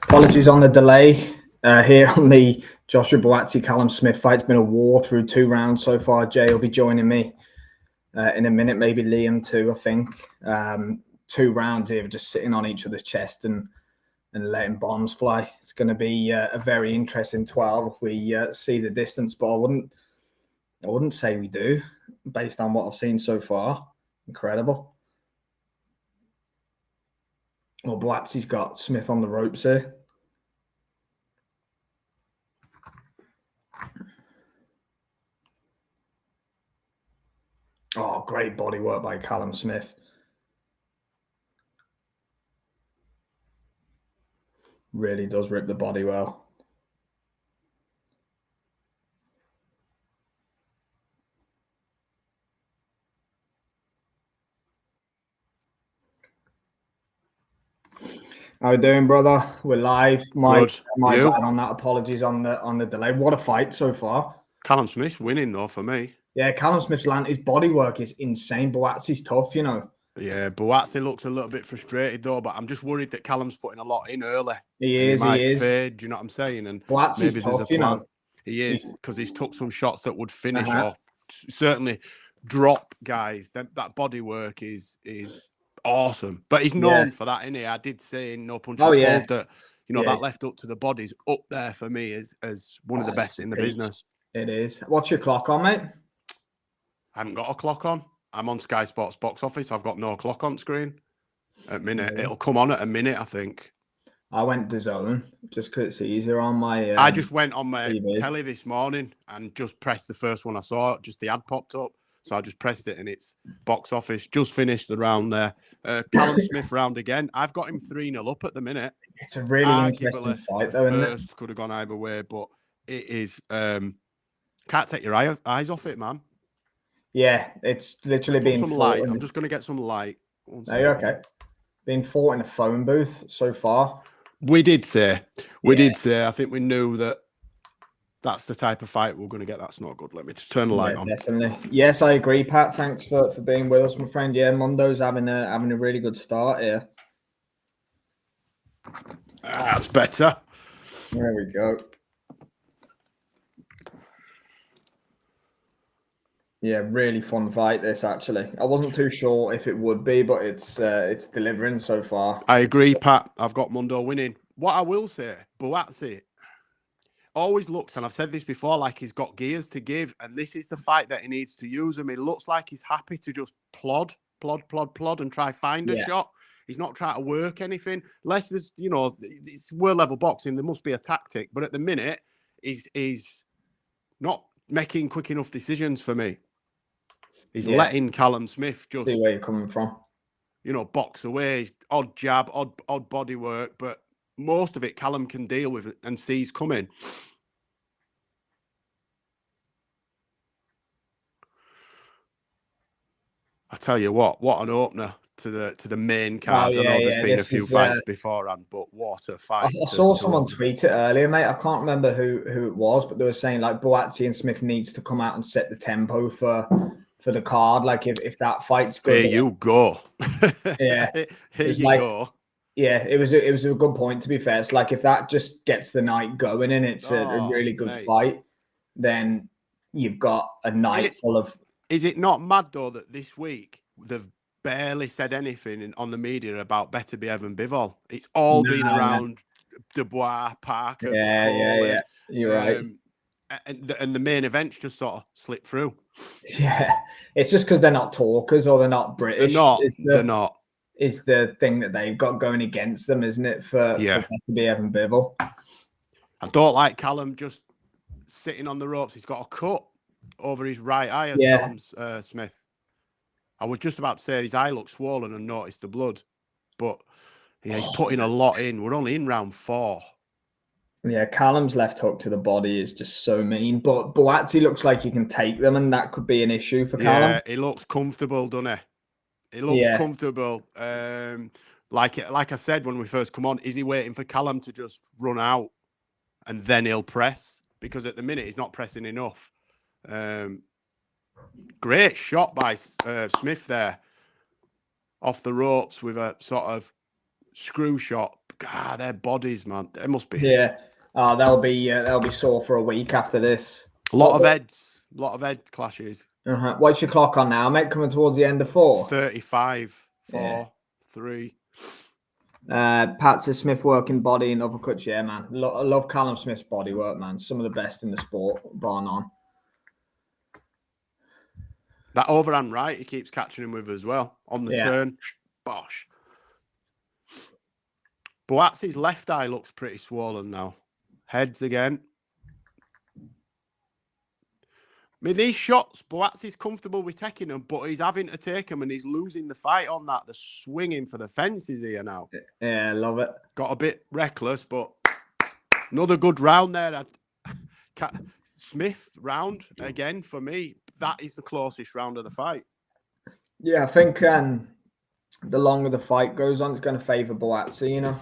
Apologies on the delay here on the Joshua Buatsi Callum Smith fight. It's been a war through 2 rounds so far. Jay will be joining me in a minute, maybe Liam too, I think. 2 rounds here, just sitting on each other's chest and letting bombs fly. It's going to be a very interesting 12 if we see the distance, but I wouldn't say we do based on what I've seen so far. Incredible. Well, Buatsi's got Smith on the ropes here. Oh, great body work by Callum Smith. Really does rip the body well. How you doing, brother? We're live. My bad on that. Apologies on the delay. What a fight so far. Callum Smith's winning though for me. Yeah, Callum Smith's land. His body work is insane. Buatsi's tough, you know. Yeah, Buatsi looks a little bit frustrated though, but I'm just worried that Callum's putting a lot in early. He is. Fade, do you know what I'm saying? And Buatsi's maybe tough, there's a plan. you know. He is, because he's took some shots that would finish or certainly drop guys. That body work is awesome. But he's known for that, isn't he? I did say in No Punches Pulled that, you know, that left up to the body's up there for me as one of the best in the business. It is. What's your clock on, mate? I haven't got a clock on. I'm on Sky Sports box office. I've got no clock on screen. At minute, it'll come on at a minute, I think. I went to Zone just because it's easier on my. I just went on my telly this morning and just pressed the first one I saw. Just the ad popped up, so I just pressed it and it's box office. Just finished the round there. Callum Smith round again. I've got him 3-0 up at the minute. It's a really interesting fight, though. Isn't it? First could have gone either way, but it is. Can't take your eyes off it, man. Yeah, it's literally being some light. I'm just going to get some light. No, you're okay. Being fought in a phone booth so far. We did say. I think we knew that that's the type of fight we're going to get. That's not good. Let me just turn the light on. Definitely. Yes, I agree, Pat. Thanks for being with us, my friend. Yeah, Mondo's having a really good start here. That's better. There we go. Yeah, really fun fight this, actually. I wasn't too sure if it would be, but it's delivering so far. I agree, Pat. I've got Mundo winning. What I will say, Buatsi always looks, and I've said this before, like he's got gears to give, and this is the fight that he needs to use them. He looks like he's happy to just plod, and try find a shot. He's not trying to work anything. Unless there's, you know, it's world level boxing, there must be a tactic. But at the minute, he's not making quick enough decisions for me. He's letting Callum Smith just see where you're coming from. You know, box away, odd jab, odd body work, but most of it Callum can deal with and sees coming. I tell you what an opener to the main card. I know there's been a few fights beforehand, but what a fight. I saw someone tweet it earlier, mate. I can't remember who it was, but they were saying like Buatsi and Smith needs to come out and set the tempo for the card. Like if that fight's good. Here you go. Yeah. Here you go. Yeah, it was a good point, to be fair. It's like if that just gets the night going and it's a really good fight, then you've got a night full of. Is it not mad though that this week they've barely said anything on the media about Beterbiev and Bivol? It's all been around Dubois, Parker. Yeah. You're right. And the main events just sort of slip through. Yeah, it's just because they're not talkers or they're not British. They're not. Is the thing that they've got going against them, isn't it? For Beterbiev and Bivol. I don't like Callum just sitting on the ropes. He's got a cut over his right eye, as Callum Smith. I was just about to say his eye looked swollen and noticed the blood, but he's putting a lot in. We're only in round 4. Yeah, Callum's left hook to the body is just so mean, but Buatsi looks like he can take them, and that could be an issue for Callum. Yeah, he looks comfortable, doesn't he? He looks comfortable. Like I said when we first come on, is he waiting for Callum to just run out and then he'll press? Because at the minute he's not pressing enough. Great shot by Smith there, off the ropes with a sort of screw shot. God, their bodies, man. They must be. Yeah. They'll be sore for a week after this. A lot of head clashes. What's your clock on now, mate? Coming towards the end of 4? 35, 4, 3. Patsy Smith working body and uppercuts. Yeah, man. I love Callum Smith's body work, man. Some of the best in the sport, bar none. That overhand right, he keeps catching him with as well. On the turn, bosh. Buatsi's left eye looks pretty swollen now. Heads again. I mean, these shots, Buatsi's comfortable with taking them, but he's having to take them and he's losing the fight on that. They're swinging for the fences here now. Yeah, love it. Got a bit reckless, but another good round there. Smith round again for me. That is the closest round of the fight. Yeah, I think the longer the fight goes on, it's going to favour Buatsi, you know.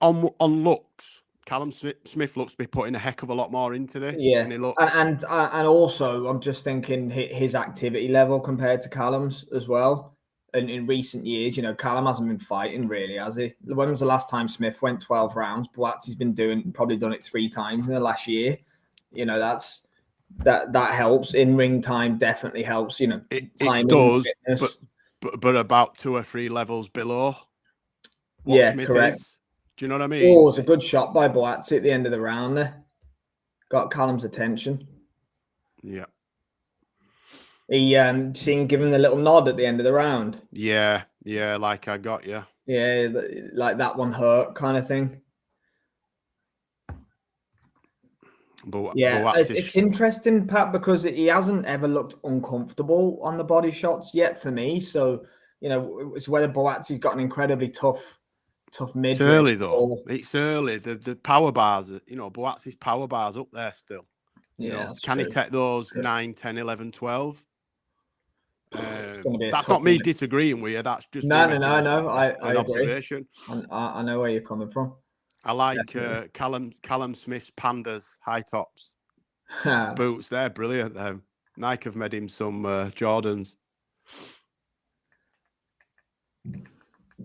On looks, Callum Smith looks to be putting a heck of a lot more into this. Yeah, and he looks... and also I'm just thinking his activity level compared to Callum's as well. And in recent years, you know, Callum hasn't been fighting really, has he? When was the last time Smith went 12 rounds? Buatsi's been probably done it 3 times in the last year. You know, that helps. In ring time definitely helps. You know, it does, but about 2 or 3 levels below. Smith correct. Is. Do you know what I mean? Oh, it's a good shot by Buatsi at the end of the round there. Got Callum's attention. Yeah. He seen give him the little nod at the end of the round. Yeah, like I got you. Yeah, like that one hurt kind of thing. But it's interesting, Pat, because he hasn't ever looked uncomfortable on the body shots yet for me. So, you know, it's whether Buatsi's got an incredibly tough mid. It's early though. It's early. The power bars, you know, Buatsi's power bars up there still. You know, can he take those 9, 10, 11, 12? That's not me disagreeing with you. That's just no. I observation. I know where you're coming from. I like Callum Smith's Pandas high tops boots. They're brilliant. Them Nike have made him some Jordans.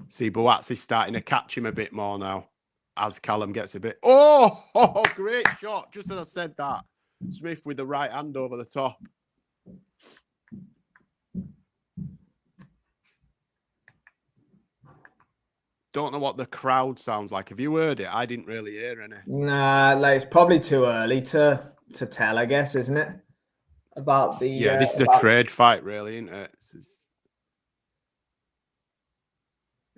See, Buatsi's starting to catch him a bit more now as Callum gets a bit. Oh, great shot! Just as I said that, Smith with the right hand over the top. Don't know what the crowd sounds like. Have you heard it? I didn't really hear any. Nah, like it's probably too early to tell, I guess, isn't it? About the this is a trade fight, really, isn't it?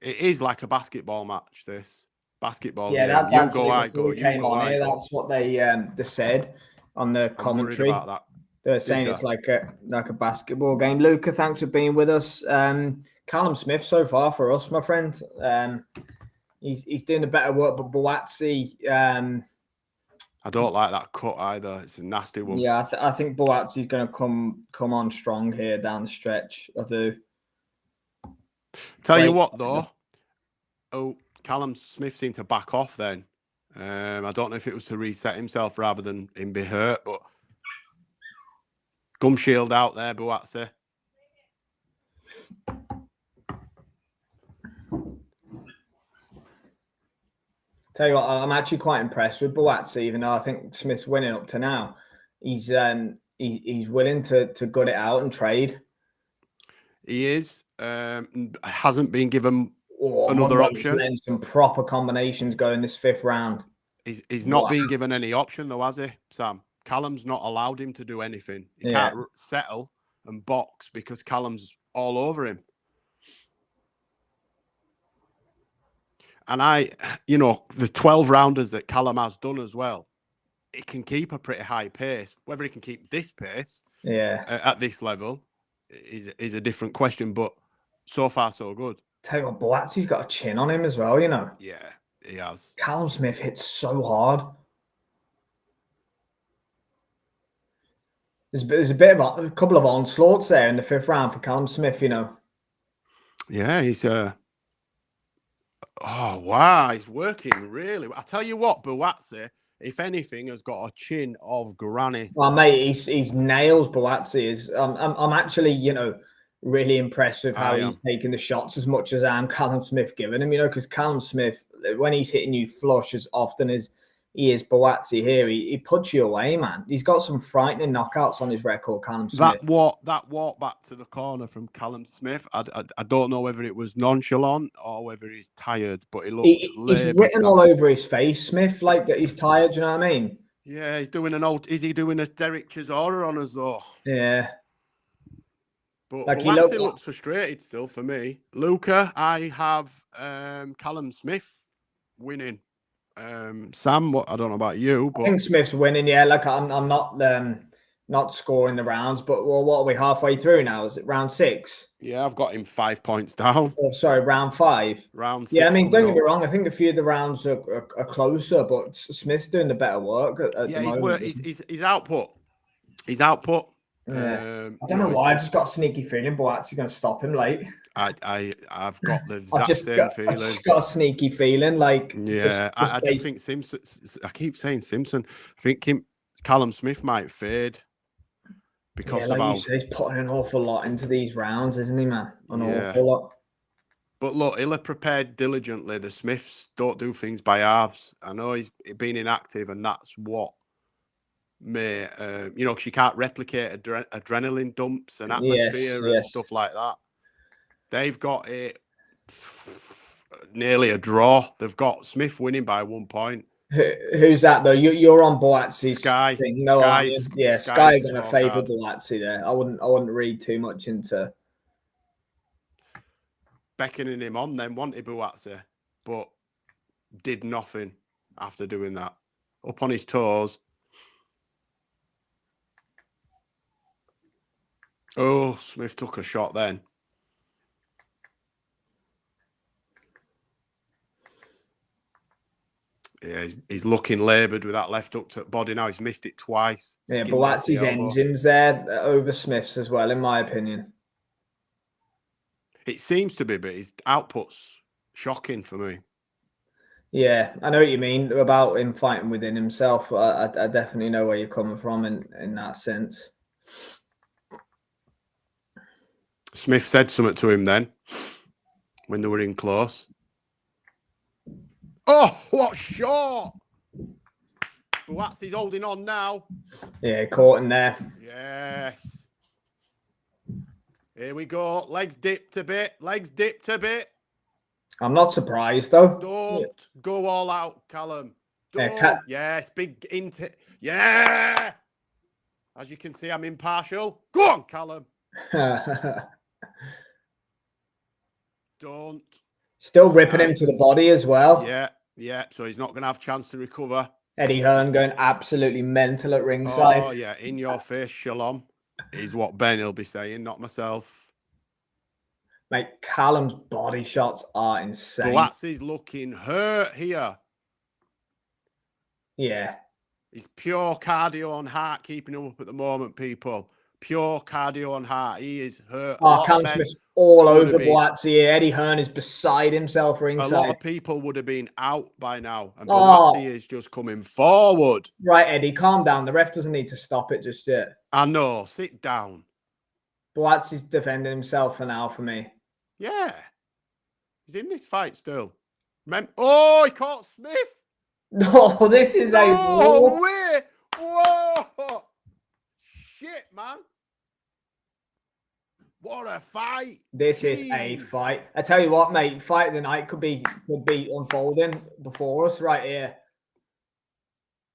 It is like a basketball match. This basketball game. That's you go, I go. You came go, on I here. go. That's what they said on the commentary. About that. They're saying it's like a basketball game. Luca, thanks for being with us. Callum Smith so far for us, my friend. He's doing the better work, but Buatsi. I don't like that cut either. It's a nasty one. Yeah, I think Buatsi's going to come on strong here down the stretch. I do. Tell you what, though. Oh, Callum Smith seemed to back off then. I don't know if it was to reset himself rather than him be hurt, but gum shield out there, Buatsi. Tell you what, I'm actually quite impressed with Buatsi, even though I think Smith's winning up to now. He's willing to gut it out and trade. He is. Hasn't been given another option. Letting some proper combinations go in this 5th round. He's not been given any option though, has he, Sam? Callum's not allowed him to do anything. He can't settle and box because Callum's all over him. And the 12 rounders that Callum has done as well, it can keep a pretty high pace. Whether he can keep this pace at this level is a different question, but so far so good. Tell you what, Buatsi's got a chin on him as well, you know. Yeah, he has. Callum Smith hits so hard. There's a couple of onslaughts there in the 5th round for Callum Smith, you know. Yeah, he's oh wow, he's working really. I tell you what, Buatsi, if anything, has got a chin of granite. Well, mate, he's nails. Buatsi is. I'm actually, you know, really impressed with how he's taking the shots as much as I'm Callum Smith giving him, because Callum Smith, when he's hitting you flush as often as he is Buatsi here, he puts you away, man. He's got some frightening knockouts on his record, Callum Smith. That walk back to the corner from Callum Smith, I don't know whether it was nonchalant or whether he's tired, but he's written all over his face, Smith, like that he's tired, do you know what I mean? Yeah, he's doing is he doing a Derek Chisora on us though? Yeah. But like Buatsi looks frustrated still for me. Luca, I have Callum Smith winning. Sam, I don't know about you, but I think Smith's winning. Yeah, like I'm not scoring the rounds, but what are we halfway through now? Is it round 6? Yeah, I've got him 5 points down. Oh, sorry, round 5. Round 6. Yeah, I mean, don't get me wrong. I think a few of the rounds are closer, but Smith's doing the better work at the moment. His output. His output. Yeah. I don't know why. I've just got a sneaky feeling Buatsi going to stop him late. I've got the exact same feeling. I've just got a sneaky feeling, like I just think Simpson. I keep saying Simpson. I think Callum Smith might fade because of how he's putting an awful lot into these rounds, isn't he, man? An awful lot. But look, he'll have prepared diligently. The Smiths don't do things by halves. I know he's been inactive, and that's what may because you can't replicate adrenaline dumps and atmosphere and stuff like that. They've got it nearly a draw. They've got Smith winning by 1 point. Who's that though? You're on Buatsi's Sky. thing. No, Sky going to favour Buatsi there. I wouldn't read too much into beckoning him on. Then wanted Buatsi, but did nothing after doing that. Up on his toes. Oh, Smith took a shot then. Yeah, he's looking laboured with that left hook to body now. He's missed it twice. Yeah, Buatsi's engine's there over Smith's as well, in my opinion. It seems to be, but his output's shocking for me. Yeah, I know what you mean about him fighting within himself. I definitely know where you're coming from in that sense. Smith said something to him then when they were in close. Oh, what shot! Buatsi's holding on now. Yeah, caught him there. Yes. Here we go. Legs dipped a bit. Legs dipped a bit. I'm not surprised, though. Don't go all out, Callum. Don't. Yes, big into. Yeah. As you can see, I'm impartial. Go on, Callum. Don't. Still ripping him to the body as well. Yeah. So he's not going to have a chance to recover. Eddie Hearn going absolutely mental at ringside. Oh, yeah. In your face, Shalom, is what Ben will be saying, not myself. Mate, Callum's body shots are insane. Buatsi's looking hurt here. Yeah. He's pure cardio and heart keeping him up at the moment, people. Pure cardio and heart. He is hurt. Callum Smith's all over Buatsi. Eddie Hearn is beside himself ringside. A lot of people would have been out by now. And Buatsi is just coming forward. Right, Eddie, calm down. The ref doesn't need to stop it just yet. I know. Sit down. Buatsi's defending himself for now for me. Yeah. He's in this fight still. Oh, he caught Smith. No, this is no way. Whoa. Shit, man. What a fight. This is a fight. I tell you what, mate, fight of the night could be unfolding before us right here.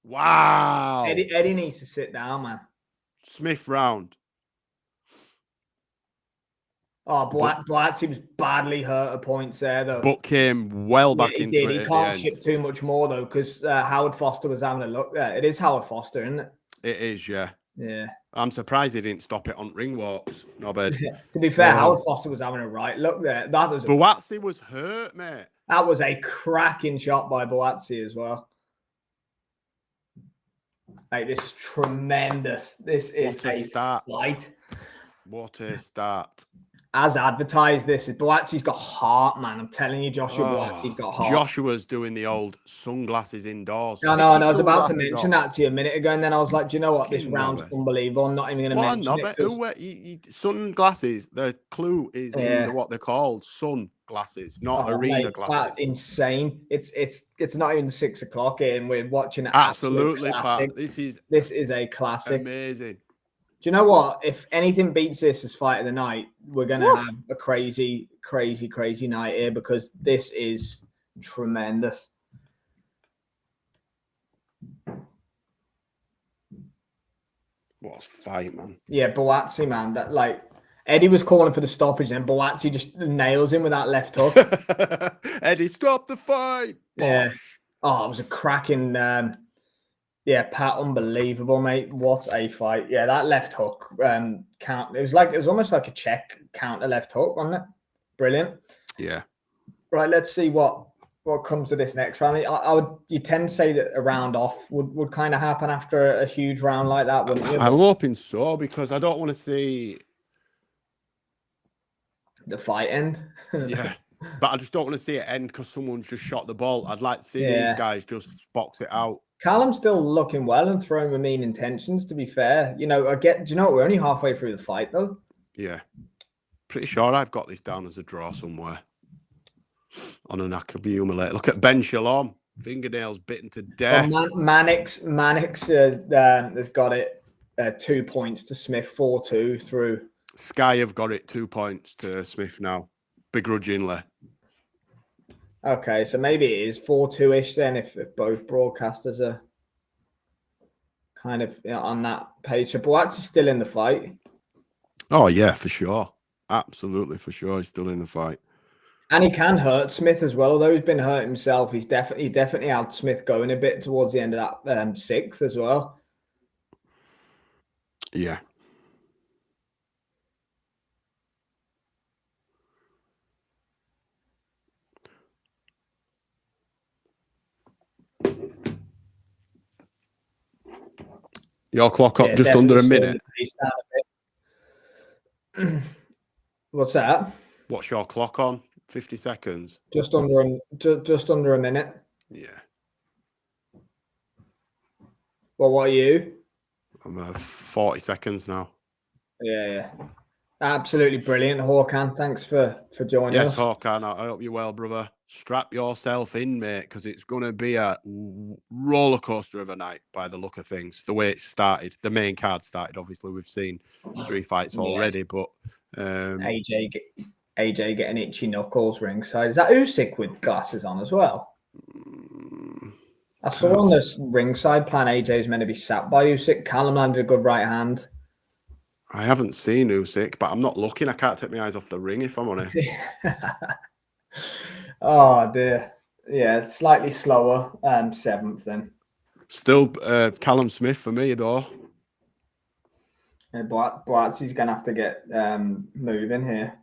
Wow. Eddie needs to sit down, man. Smith round. Oh, Buatsi was badly hurt at points there, though. But came well back into it. He can't ship too much more, though, because Howard Foster was having a look there. It is Howard Foster, isn't it? It is, yeah. Yeah. I'm surprised he didn't stop it on ring walks. No bad. To be fair, Howard Foster was having a right look there. Buatsi was hurt, mate. That was a cracking shot by Buatsi as well. Hey, this is tremendous. This is a start. fight. What a start. as advertised, this is Buatsi's got heart, man. I'm telling you, Joshua Buatsi's got heart. Joshua's doing the old sunglasses indoors. I know, and I was about to mention that to you a minute ago, and then I was like, do you know what? This round's unbelievable. I'm not even going to mention it. Who wear sunglasses? The clue is in what they're called, sunglasses, not arena glasses. That's insane. It's not even 6 o'clock here, and we're watching an absolutely classic. Pat. This is a classic. Amazing. Do you know what? If anything beats this as fight of the night, we're going to have a crazy, crazy, crazy night here, because this is tremendous. What a fight, man. Yeah, Buatsi, man. That, like, Eddie was calling for the stoppage, and Buatsi just nails him with that left hook. Eddie, stop the fight. Yeah. Oh, it was a cracking... Pat, unbelievable, mate. What a fight. Yeah, that left hook count. It was almost like a check counter left hook, wasn't it? Brilliant. Yeah. Right, let's see what comes to this next round. You tend to say that a round off would kind of happen after a huge round like that, wouldn't you? I'm hoping so, because I don't want to see the fight end. Yeah. But I just don't want to see it end because someone's just shot the ball. I'd like to see these guys just box it out. Callum's still looking well and throwing with mean intentions, to be fair. Do you know what? We're only halfway through the fight, though. Yeah. Pretty sure I've got this down as a draw somewhere. On an accumulator. Look at Ben Shalom. Fingernails bitten to death. Mannix has got it 2 points to Smith, 4-2 through. Sky have got it 2 points to Smith now, begrudgingly. Okay, so maybe it is 4-2-ish then if both broadcasters are kind of on that page. So Buatsi's still in the fight. Oh, yeah, for sure. Absolutely, for sure. He's still in the fight. And he can hurt Smith as well. Although he's been hurt himself, he definitely had Smith going a bit towards the end of that sixth as well. Yeah. Your clock up just under a minute. What's that? What's your clock on? 50 seconds. Just under a minute. Yeah. Well, what are you? I'm 40 seconds now. Yeah. Absolutely brilliant, Håkan. Thanks for joining us. Yes, Håkan. I hope you're well, brother. Strap yourself in, mate, because it's going to be a roller coaster of a night by the look of things. The way it started, the main card started. Obviously, we've seen 3 fights already, but AJ getting itchy knuckles ringside. Is that Usyk with glasses on as well? I saw on this ringside plan AJ's meant to be sat by Usyk. Callum landed a good right hand. I haven't seen Usyk, but I'm not looking. I can't take my eyes off the ring if I'm honest. Oh dear. Yeah, slightly slower. 7th then. Still Callum Smith for me though. Yeah, Buatsi's gonna have to get moving here.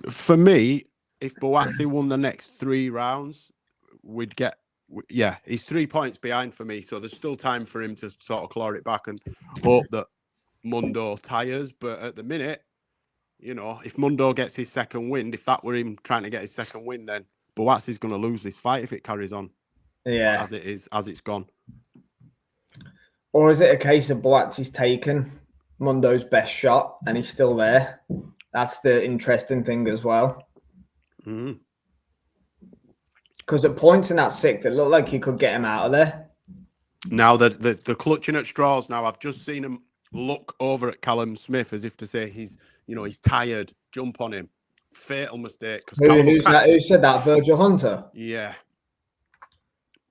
For me, if Buatsi won the next 3 rounds, we'd get. Yeah, he's 3 points behind for me, so there's still time for him to sort of claw it back and hope that Mundo tires. But at the minute, if Mundo gets his second win, if that were him trying to get his second win, then Buatsi's going to lose this fight if it carries on. Yeah, as it's gone. Or is it a case of Buatsi's taken Mundo's best shot and he's still there? That's the interesting thing as well. Mm-hmm. Because at points in that 6th, it looked like he could get him out of there. Now the clutching at straws. Now I've just seen him look over at Callum Smith as if to say he's tired. Jump on him. Fatal mistake. Who said that? Virgil Hunter. Yeah.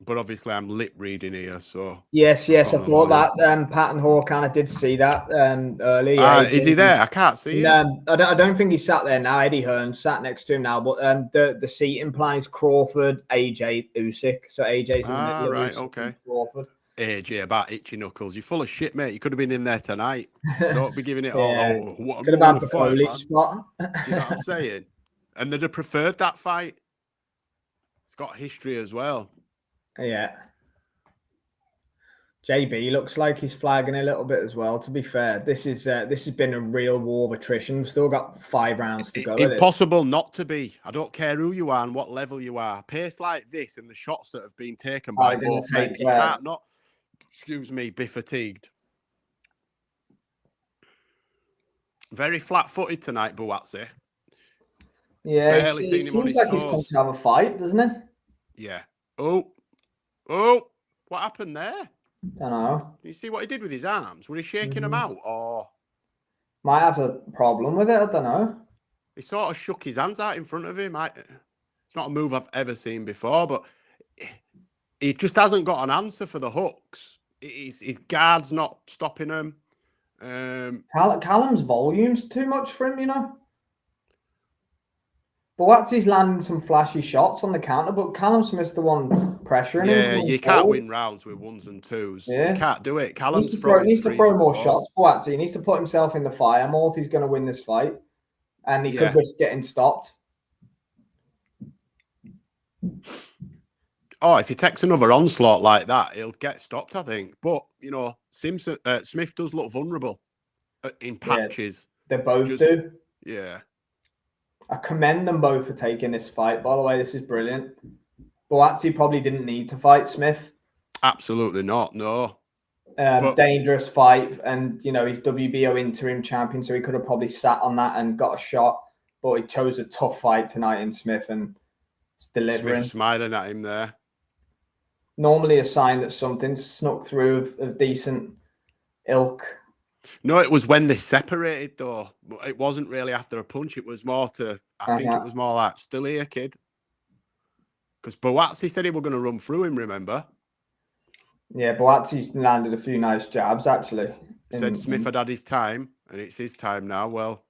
But obviously I'm lip reading here, so yes. I thought that Pat and Håkan, I did see that early. Is he there? I can't see him. I don't think he sat there now. Eddie Hearn's sat next to him now, but the seating plan is Crawford, AJ, Usyk. So AJ's in the middle. Right, Usyk okay. Crawford. AJ about itchy knuckles. You're full of shit, mate. You could have been in there tonight. Don't be giving it all. Oh, what could have had the Foley spot. Do you know what I'm saying? And they'd have preferred that fight. It's got history as well. Yeah. JB looks like he's flagging a little bit as well. To be fair, this has been a real war of attrition. We've still got 5 rounds to go. Impossible not to be. I don't care who you are and what level you are. Pace like this and the shots that have been taken by both men, you can't not, be fatigued. Very flat-footed tonight, Buatsi. Yeah, barely seen him on his toes. Seems like he's come to have a fight, doesn't it? Yeah. Oh, what happened there? Don't know. You see what he did with his arms? Were he shaking them out, or might have a problem with it? I don't know. He sort of shook his hands out in front of him. It's not a move I've ever seen before, but he just hasn't got an answer for the hooks. His guard's not stopping him. Callum's volume's too much for him, you know. Buatsi's landing some flashy shots on the counter, but Callum Smith's the one pressuring him. Yeah, you can't win rounds with 1s and 2s. Yeah. You can't do it. Callum needs to throw more shots, Buatsi. He needs to put himself in the fire more if he's going to win this fight. And he could risk getting stopped. Oh, if he takes another onslaught like that, he'll get stopped, I think. But, you know, Smith does look vulnerable in patches. Yeah, they both do. Yeah. I commend them both for taking this fight. By the way, this is brilliant. Buatsi probably didn't need to fight Smith. Absolutely not, no. Dangerous fight. And, you know, he's WBO interim champion, so he could have probably sat on that and got a shot. But he chose a tough fight tonight in Smith and it's delivering. Smith smiling at him there. Normally a sign that something's snuck through of decent ilk. No, it was when they separated, though. It wasn't really after a punch. It was more I think it was more like, still here, kid. Because Buatsi said he was going to run through him, remember? Yeah, Buatsi's landed a few nice jabs, actually. Said Smith had his time, and it's his time now. Well,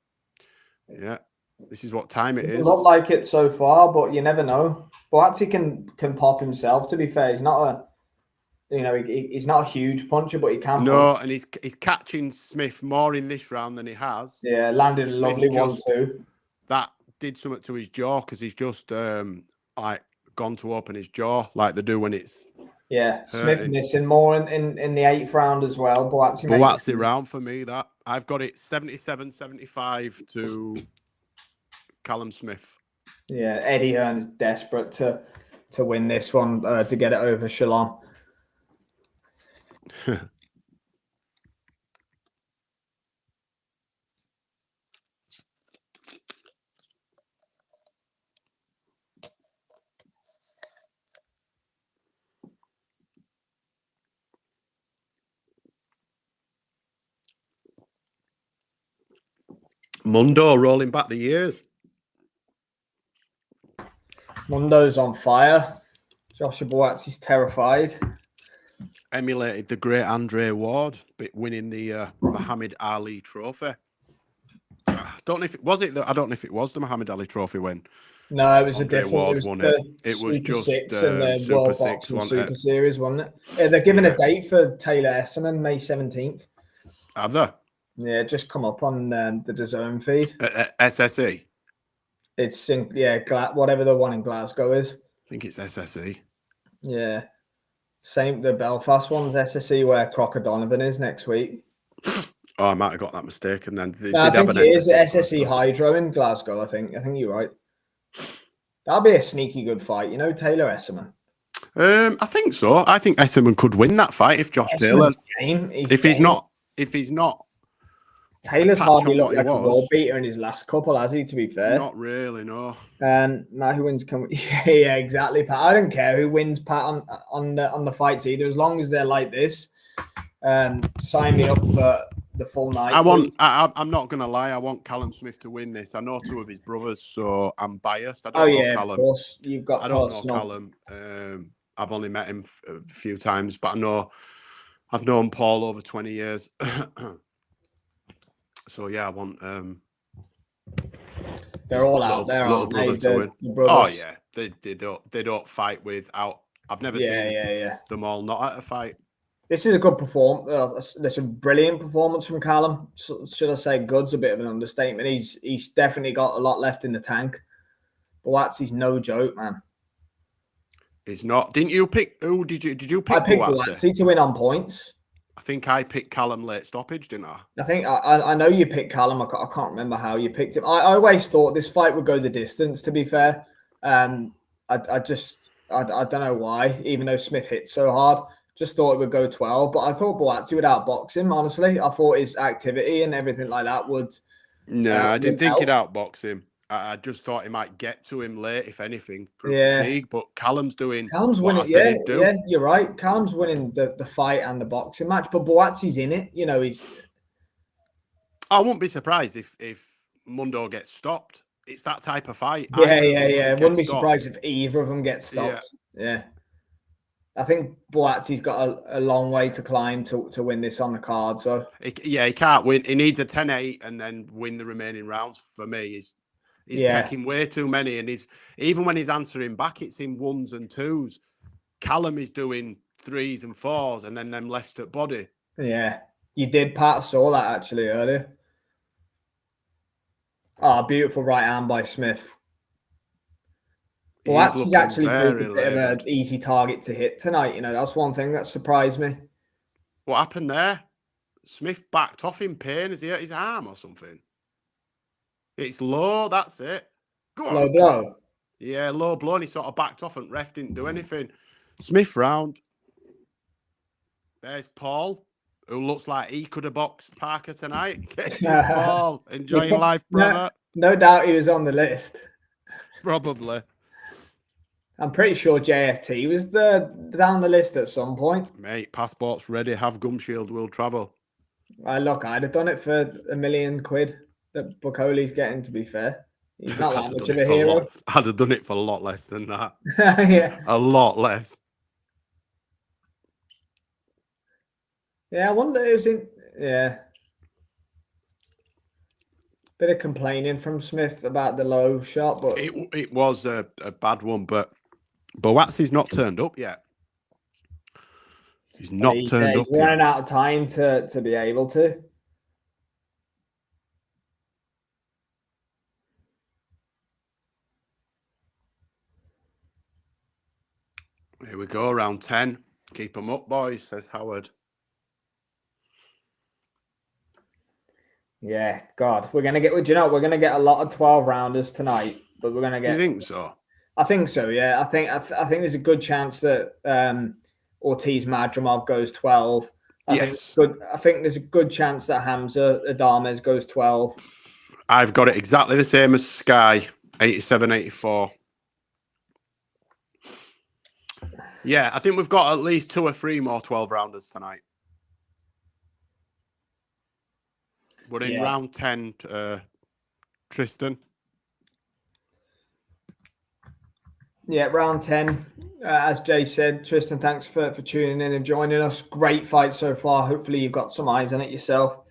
yeah, this is what time it is. Not like it so far, but you never know. Buatsi can pop himself, to be fair. He's not he's not a huge puncher, but he can. No, and he's catching Smith more in this round than he has. Yeah, landed a lovely one too. That did something to his jaw because he's just like gone to open his jaw like they do when it's Smith missing more in the 8th round as well. Buatsi round for me. That I've got it 77-75 to Callum Smith. Yeah, Eddie Hearn is desperate to win this one to get it over Watchalong. Mundo rolling back the years. Mundo's on fire. Joshua Buatsi's terrified. Emulated the great Andre Ward, winning the Muhammad Ali Trophy. I don't know if it was the Muhammad Ali Trophy when. No, it was Andre a different. Ward it was won the it. It was just Six and the Super World 6 Boxing wasn't Super it? Series, wasn't it? Yeah, they're giving a date for Taylor Esserman, May 17th. Have they? Yeah, just come up on the DAZN feed. SSE. It's whatever the one in Glasgow is. I think it's SSE. Yeah. Same, the Belfast one's SSE where Crocker Donovan is next week. Oh, I might have got that mistaken then. I think it is SSE Hydro in Glasgow, I think. I think you're right. That'll be a sneaky good fight, you know, Taylor Esserman. I think so. I think Esserman could win that fight if Josh Taylor. If he's not. Taylor's hardly looked like a world beater in his last couple, has he, to be fair? Not really, no. Now who wins? Yeah, exactly, Pat. I don't care who wins, Pat, on the fights either, as long as they're like this. Sign me up for the full night. I'm not going to lie. I want Callum Smith to win this. I know 2 of his brothers, so I'm biased. I don't know Callum. Of course. I don't know Callum. I've only met him a few times, but I've known Paul over 20 years. So yeah, I want. They're all out there, aren't they? The oh yeah, they don't fight without. I've never seen them all not at a fight. This is a good performance. This is a brilliant performance from Callum. Should I say good's a bit of an understatement. He's definitely got a lot left in the tank. Buatsi's no joke, man. He's not. Didn't you pick? Who did you? Did you pick? I picked Buatsi? Buatsi to win on points. I think I picked Callum late stoppage, didn't I? I think I know you picked Callum. I can't remember how you picked him. I always thought this fight would go the distance. To be fair, I don't know why. Even though Smith hit so hard, just thought it would go 12. But I thought Buatsi would outbox him. Honestly, I thought his activity and everything like that would. No, I didn't think he'd outbox him. I just thought he might get to him late, if anything, through fatigue. But Callum's winning. Yeah, you're right. Callum's winning the fight and the boxing match, but Buatsi's in it. You know, I wouldn't be surprised if Mundo gets stopped. It's that type of fight. Yeah. Wouldn't be surprised if either of them get stopped. Yeah. I think Buatsi's got a long way to climb to win this on the card. So he can't win. He needs a 10-8 and then win the remaining rounds. For me, he's taking way too many, and even when he's answering back, it's in 1s and 2s. Callum is doing 3s and 4s, and then them left at body. Yeah, you did. Pat saw that actually earlier. Oh, beautiful right hand by Smith. Well, he's actually proved a bit of an easy target to hit tonight. You know, that's one thing that surprised me. What happened there? Smith backed off in pain. Has he hurt his arm or something? It's low, that's it. Go on. Low blow. Yeah, low blow, and he sort of backed off and ref didn't do anything. Smith round. There's Paul, who looks like he could have boxed Parker tonight. Paul, enjoying life, brother. No doubt he was on the list. Probably. I'm pretty sure JFT was down the list at some point. Mate, passport's ready. Have gum shield, we'll travel. Look, I'd have done it for £1 million that Bukoli's getting, to be fair. He's not that much of a hero. I'd have done it for a lot less than that. Yeah. A lot less. Yeah, I wonder who's in. Yeah. Bit of complaining from Smith about the low shot, but it was a bad one, but Buatsi's not turned up yet. He's not turned up yet. He's running out of time to be able to. Here we go, round 10. Keep them up, boys, says Howard. Yeah, God, we're gonna get. Do you know we're gonna get a lot of 12 rounders tonight, but we're gonna get. You think so? I think so. Yeah, I think there's a good chance that Ortiz Madrimov goes 12. I think there's a good chance that Hamza Adames goes 12. I've got it exactly the same as Sky, 87-84. Yeah, I think we've got at least 2 or 3 more 12 rounders tonight. We're in round 10, Tristan. Yeah, round 10. As Jay said, Tristan, thanks for tuning in and joining us. Great fight so far. Hopefully you've got some eyes on it yourself.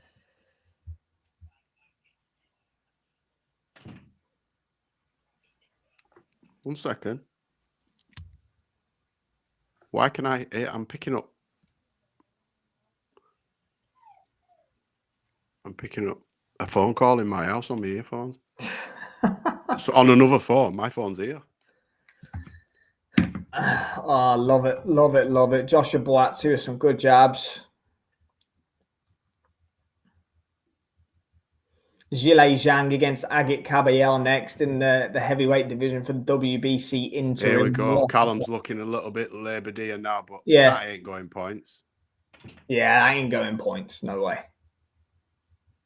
One second. Why can I'm picking up a phone call in my house on my earphones. So on another phone, my phone's here. Oh, love it. Joshua Buatsi with some good jabs. Zhilei Zhang against Agit Kabayel next in the heavyweight division for the WBC Interim. Here we go. Callum's looking a little bit Labour Day now, but that ain't going points. Yeah, that ain't going points. No way.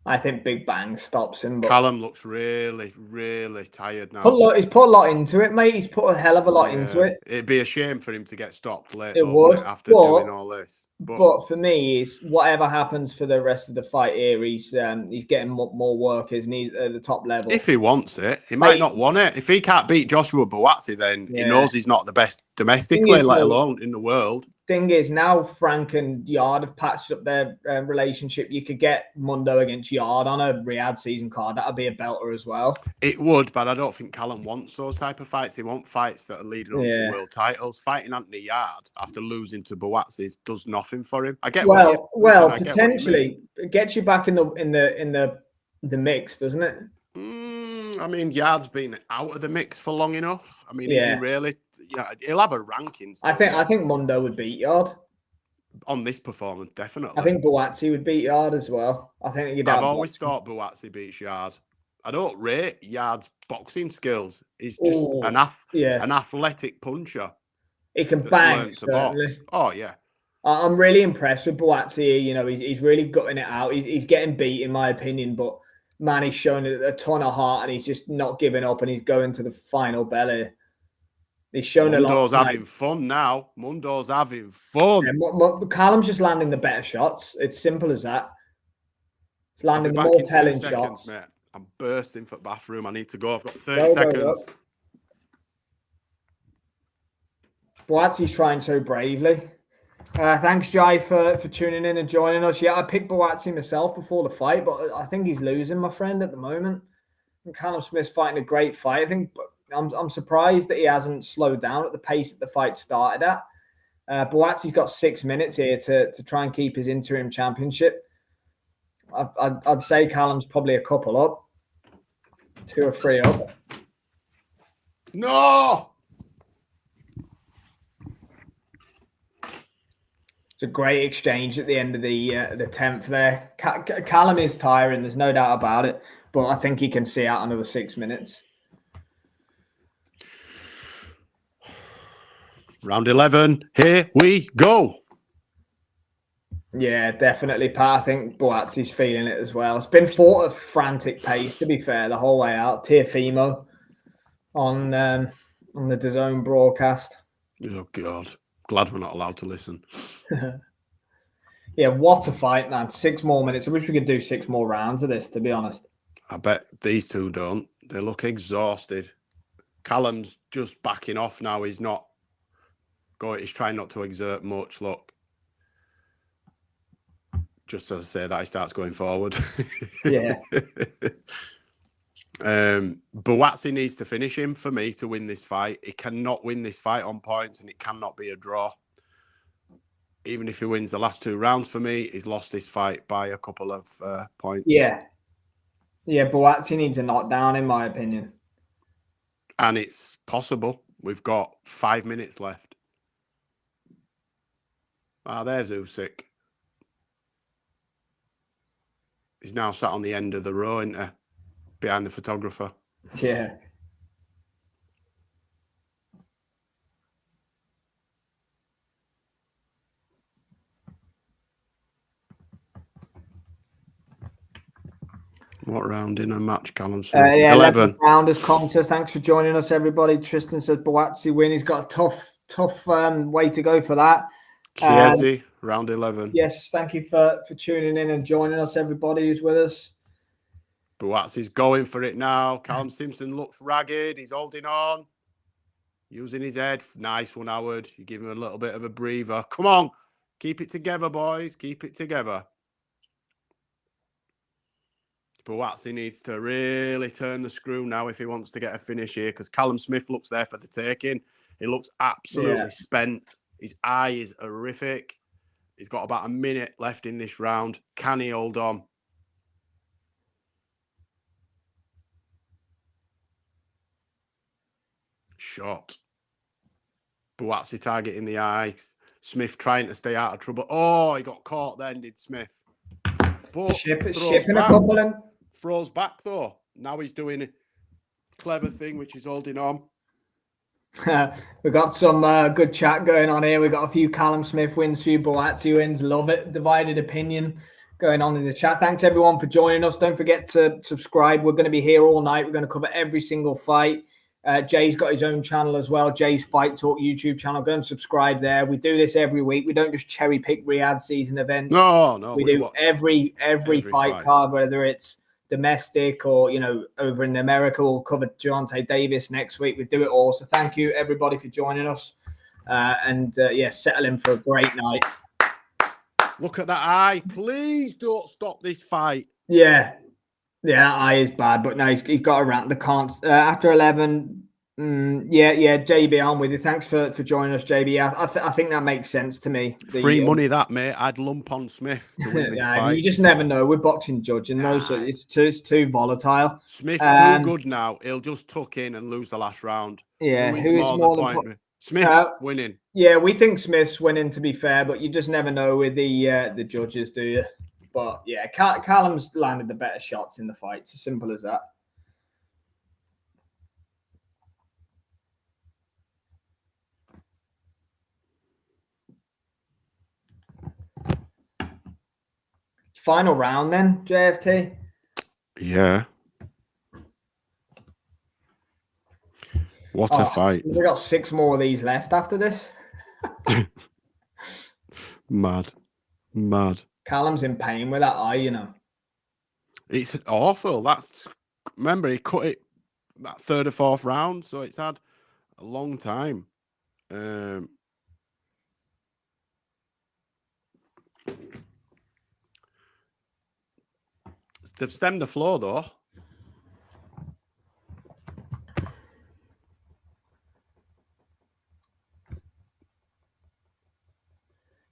I think Big Bang stops him. But Callum looks really, really tired now. He's put a lot into it, mate. He's put a hell of a lot into it. It'd be a shame for him to get stopped later. It would. After doing all this. But for me, is whatever happens for the rest of the fight here, he's getting more work, isn't he, at the top level? If he wants it. He might not want it. If he can't beat Joshua Buatsi, then he knows he's not the best domestically, let alone in the world. Thing is, now Frank and Yard have patched up their relationship. You could get Mundo against Yard on a Riyadh season card. That'd be a belter as well. It would, but I don't think Callum wants those type of fights. He wants fights that are leading up to world titles. Fighting Anthony Yard after losing to Buatsi does nothing for him. I get potentially it gets you back in the mix, doesn't it? I mean, Yard's been out of the mix for long enough. I mean, is he Yeah. really? Yeah, he'll have a ranking. Still, I think Mundo would beat Yard. On this performance, definitely. I think Buatsi would beat Yard as well. I think you'd I've always thought Buatsi beats Yard. I don't rate Yard's boxing skills. He's just an athletic puncher. He can bang, certainly. Box. Oh, yeah. I'm really impressed with Buatsi. You know, he's really gutting it out. He's getting beat, in my opinion, but man, he's shown a ton of heart and he's just not giving up and he's going to the final belly. He's shown Mundo's a lot. Having fun now. Mundo's having fun. Yeah, Callum's just landing the better shots. It's simple as that. It's landing the more telling shots. Mate. I'm bursting for the bathroom. I need to go. I've got 30 seconds. Buatsi's trying so bravely. Thanks, Jai, for tuning in and joining us. Yeah, I picked Buatsi myself before the fight, but I think he's losing, my friend, at the moment. And Callum Smith's fighting a great fight. I think I'm surprised that he hasn't slowed down at the pace that the fight started at. Buatsi's got 6 minutes here to try and keep his interim championship. I'd say Callum's probably a couple up, 2 or 3 up. No! It's a great exchange at the end of the 10th there. Callum is tiring, there's no doubt about it, but I think he can see out another 6 minutes. Round 11, here we go. Yeah, definitely, Pat. I think Buatsi's feeling it as well. It's been fought at frantic pace, to be fair, the whole way out. Tearfimo on the DAZN broadcast. Oh, God. Glad we're not allowed to listen. Yeah, what a fight, man. 6 more minutes. I wish we could do 6 more rounds of this, to be honest. I bet these two don't. They look exhausted. Callum's just backing off now. He's not going. He's trying not to exert much. Look. Just as I say that, he starts going forward. Yeah. Buatsi needs to finish him for me to win this fight. He cannot win this fight on points and it cannot be a draw. Even if he wins the last 2 rounds for me, he's lost this fight by a couple of points. Yeah. Yeah, Buatsi needs a knockdown, in my opinion. And it's possible. We've got 5 minutes left. Ah, there's Usyk. He's now sat on the end of the row, isn't he? Behind the photographer. Yeah. What round in a match, Callum Smith? 11th rounders contest. Thanks for joining us, everybody. Tristan says Buatsi win. He's got a tough way to go for that. Chiesi, round 11. Yes, thank you for tuning in and joining us, everybody who's with us. Buatsi's going for it now. Callum Simpson looks ragged. He's holding on. Using his head. Nice one, Howard. You give him a little bit of a breather. Come on. Keep it together, boys. Keep it together. Buatsi needs to really turn the screw now if he wants to get a finish here, because Callum Smith looks there for the taking. He looks absolutely spent. His eye is horrific. He's got about a minute left in this round. Can he hold on? Shot. Buatsi targeting the eyes. Smith trying to stay out of trouble. Oh, he got caught then, did Smith. But shipping a couple in. Throws back, though. Now he's doing a clever thing, which is holding on. We've got some good chat going on here. We've got a few Callum Smith wins, a few Buatsi wins. Love it. Divided opinion going on in the chat. Thanks, everyone, for joining us. Don't forget to subscribe. We're going to be here all night. We're going to cover every single fight. Jay's got his own channel as well, Jay's Fight Talk YouTube channel. Go and subscribe there. We do this every week. We don't just cherry pick Riyadh season events. No. We do every fight card, whether it's domestic or, over in America. We'll cover Gervonta Davis next week. We do it all. So thank you, everybody, for joining us. Settle in for a great night. Look at that eye. Please don't stop this fight. Yeah, that eye is bad, but no, he's got around the can't. After 11, Yeah, JB, I'm with you. Thanks for joining us, JB. I think that makes sense to me. Free money, that, mate. I'd lump on Smith to win this fight. You just never know. We're boxing judging, no, so it's too volatile. Smith's too good now. He'll just tuck in and lose the last round. Yeah, who is more the point? Smith winning. Yeah, we think Smith's winning, to be fair, but you just never know with the judges, do you? But yeah, Callum's landed the better shots in the fight. It's as simple as that. Final round then, JFT? Yeah. What a fight. We've got 6 more of these left after this. Mad. Callum's in pain with that eye, you know. It's awful. Remember, he cut it that 3rd or 4th round, so it's had a long time. They've stemmed the floor, though.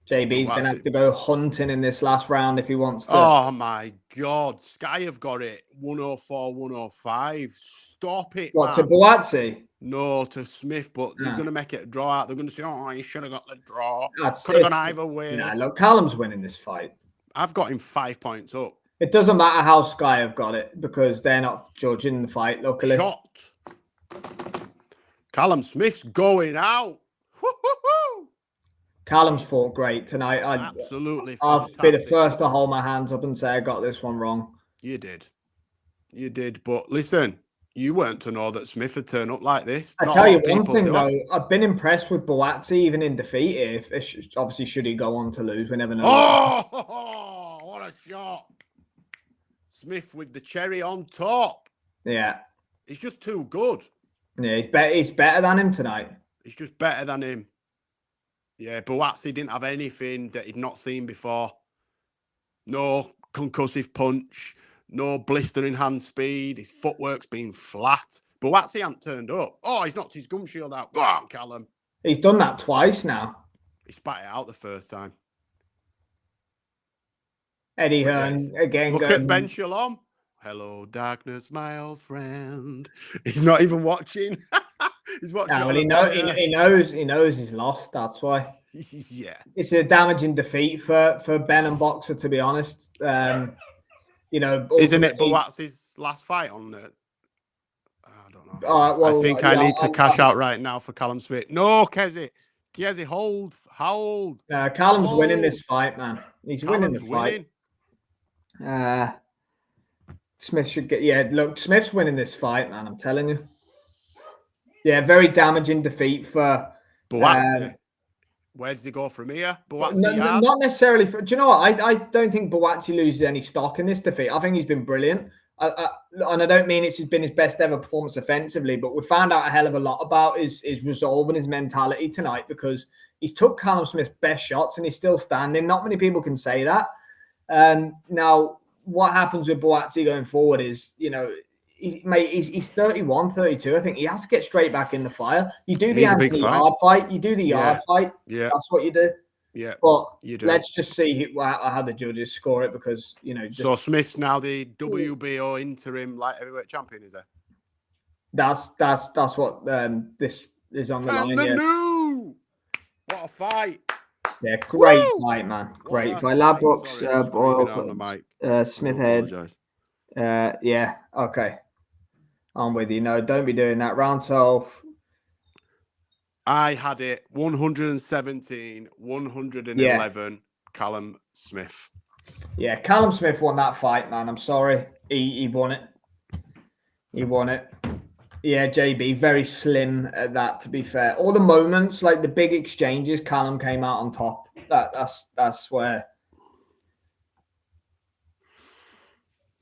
JB's going to have to go hunting in this last round if he wants to. Oh, my God. Sky have got it. 104, 105. Stop it, What, man. To Buatsi? No, to Smith, but they're going to make it a draw out. They're going to say, oh, you should have got the draw. Could have gone either way. Nah, look, Callum's winning this fight. I've got him 5 points up. It doesn't matter how Sky have got it because they're not judging the fight, luckily. Shot. Callum Smith's going out. Woo-hoo-hoo. Callum's fought great tonight. Absolutely I'll fantastic. be the first to hold my hands up and say I got this one wrong. You did. But listen, you weren't to know that Smith would turn up like this. I tell you one thing, though. I've been impressed with Buatsi, even in defeat. Obviously, should he go on to lose? We never know. Oh, what a shot. Smith with the cherry on top. Yeah. He's just too good. Yeah, he's better than him tonight. He's just better than him. Yeah, Buatsi didn't have anything that he'd not seen before. No concussive punch, no blistering hand speed. His footwork's been flat. Buatsi hasn't turned up. Oh, he's knocked his gum shield out. Go on, Callum. He's done that twice now. He spat it out the first time. Eddie Hearn again. Look at Ben Shalom. Hello, darkness, my old friend. He's not even watching. He's watching. No, well, he knows he's lost. That's why. Yeah. It's a damaging defeat for Ben and Boxer, to be honest. Isn't it Buatsi's last fight on the? I don't know. I think I need to cash out right now for Callum Smith. No, Kezi, hold. Callum's winning this fight, man. He's winning the fight. Smith should get. Yeah, look, Smith's winning this fight, man. I'm telling you. Yeah, very damaging defeat for Buatsi. Where does he go from here? Buatsi, not necessarily. Do you know what? I don't think Buatsi loses any stock in this defeat. I think he's been brilliant. And I don't mean it's been his best ever performance offensively, but we found out a hell of a lot about his resolve and his mentality tonight because he's took Callum Smith's best shots and he's still standing. Not many people can say that. Now, what happens with Buatsi going forward is, he's 31, 32. I think he has to get straight back in the fire. You do the Anthony Yard fight. You do the Yard fight. Yeah. That's what you do. Yeah. But let's just see how the judges score it because, So Smith's now the WBO interim light heavyweight champion, is there? That's what this is on the line. What a fight. Yeah, great fight, man. Great fight. Ladbrokes, Boyle, Smith Head. Yeah, okay. I'm with you. No, don't be doing that. Round 12. I had it 117, 111, Callum Smith. Yeah, Callum Smith won that fight, man. I'm sorry. He won it. He won it. Yeah, JB, very slim at that, to be fair. All the moments, like the big exchanges, Callum came out on top. That's where.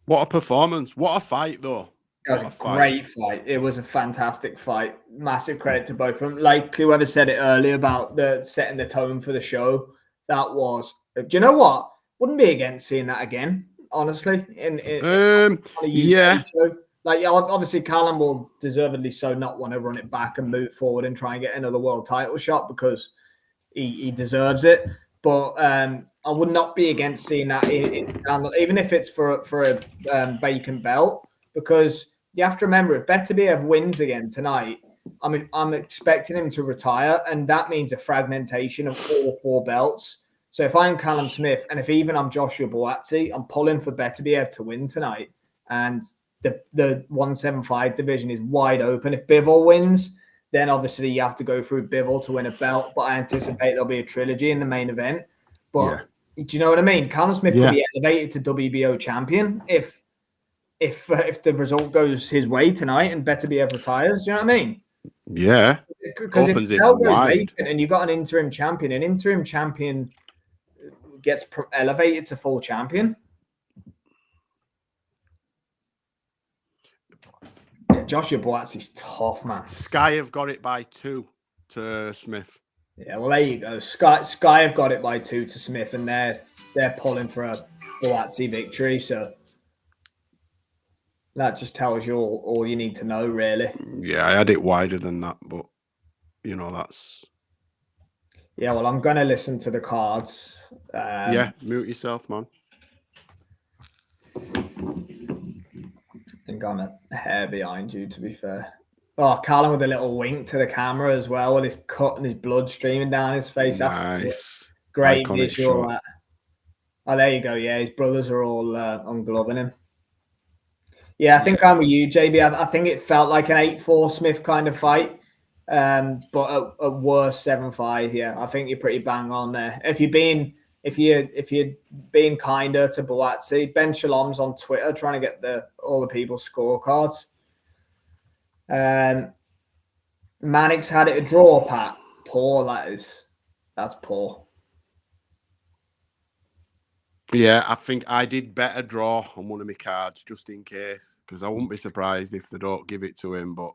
What a performance. What a fight, though. It was a great fight. It was a fantastic fight. Massive credit to both of them. Like whoever said it earlier about the setting the tone for the show. That was. Do you know what? Wouldn't be against seeing that again, honestly. On a show. Like, obviously, Callum will deservedly so not want to run it back and move forward and try and get another world title shot because he deserves it. But I would not be against seeing that even if it's for a vacant belt, because you have to remember, if Beterbiev wins again tonight, I'm expecting him to retire, and that means a fragmentation of all 4 belts. So if I'm Callum Smith, and if even I'm Joshua Buatsi, I'm pulling for Beterbiev to win tonight. And the 175 division is wide open. If Bivol wins, then obviously you have to go through Bivol to win a belt. But I anticipate there'll be a trilogy in the main event. But do you know what I mean? Callum Smith could be elevated to WBO champion if the result goes his way tonight and Beterbiev retires. Do you know what I mean? Yeah. Because if the belt goes vacant and you've got an interim champion gets elevated to full champion. Yeah, Joshua Buatsi's tough, man. Sky have got it by 2 to Smith. Yeah, well, there you go. Sky have got it by 2 to Smith, and they're pulling for a Buatsi victory. So that just tells you all you need to know, really. Yeah, I had it wider than that, but that's. Yeah, well, I'm gonna listen to the cards. Yeah, mute yourself, man. I think I'm a hair behind you, to be fair. Oh, Callum with a little wink to the camera as well, with his cut and his blood streaming down his face. That's nice. Great visual. Oh, there you go. Yeah, his brothers are all ungloving him. Yeah, I think I'm with you, JB. I think it felt like an 8-4 Smith kind of fight, but at worst 7-5. Yeah, I think you're pretty bang on there. If you're being kinder to Buatsi, Ben Shalom's on Twitter trying to get all the people's scorecards. Mannix had it a draw, Pat. Poor, that's poor. Yeah, I think I did better draw on one of my cards just in case, because I wouldn't be surprised if they don't give it to him. But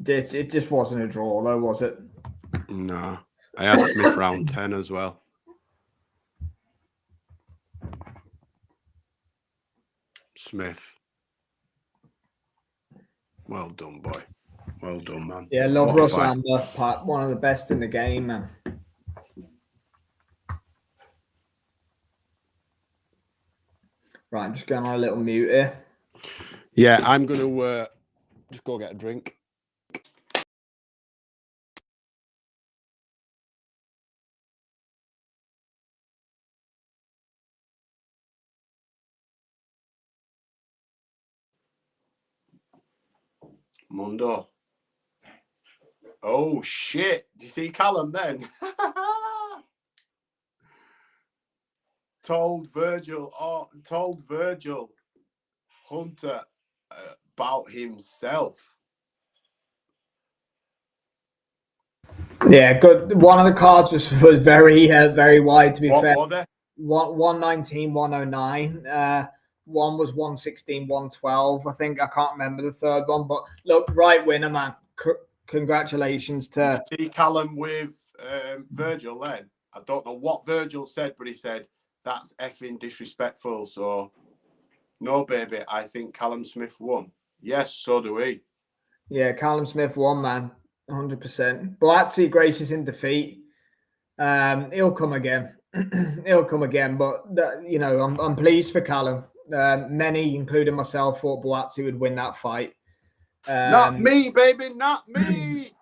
it just wasn't a draw, though, was it? No, I had Smith round 10 as well. Smith. Well done, boy. Well done, man. Yeah, love Russ Amber, Pat. One of the best in the game, man. Right, I'm just going on a little mute here. Yeah, I'm going to just go get a drink. Mundo. Oh, shit. Did you see Callum then? told Virgil Hunter about himself. Yeah, good. One of the cards was very wide, to be fair. What were they? 119, 109. One was 116, 112. I think. I can't remember the third one. But look, right winner, man. Congratulations to... Did you see Callum with Virgil then? I don't know what Virgil said, but he said, that's effing disrespectful. So, no, baby, I think Callum Smith won. Yes, so do we. Yeah, Callum Smith won, man. 100%. Buatsi gracious in defeat. He'll come again. He'll come again. But, I'm pleased for Callum. Many, including myself, thought Buatsi would win that fight. Not me, baby, not me.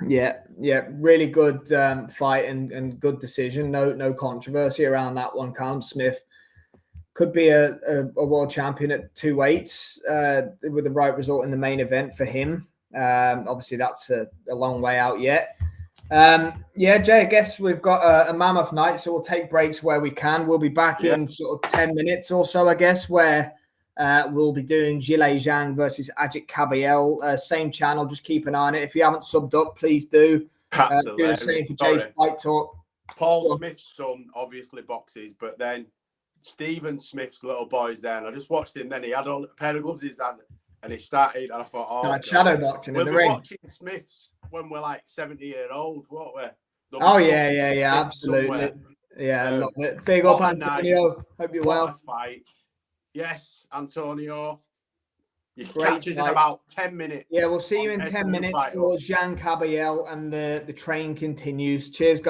Yeah, really good fight and good decision. No controversy around that one. Callum Smith could be a world champion at 2 weights with the right result in the main event for him. Obviously, that's a long way out yet. Jay, I guess we've got a mammoth night, so we'll take breaks where we can. We'll be back in sort of 10 minutes or so, I guess, where we'll be doing Zhilei Zhang versus Ajit Kabayel. Same channel, just keep an eye on it. If you haven't subbed up, please do. Do the same for Jay's Fight Talk. Paul Smith's son obviously boxes, but then Stephen Smith's little boy's there, and I just watched him. Then he had a pair of gloves in his hand, and he started, and I thought, shadow boxing in the ring. We'll be watching Smiths when we're like 70-year-old, won't we? Absolutely. Somewhere. Yeah, I love it. Big up, Antonio. Hope you're well. What a fight. Yes, Antonio. You can Great catch us in fight. about 10 minutes. Yeah, we'll see you on in 10 SW minutes Fight for Talk. Jean Caballel, and the train continues. Cheers, guys.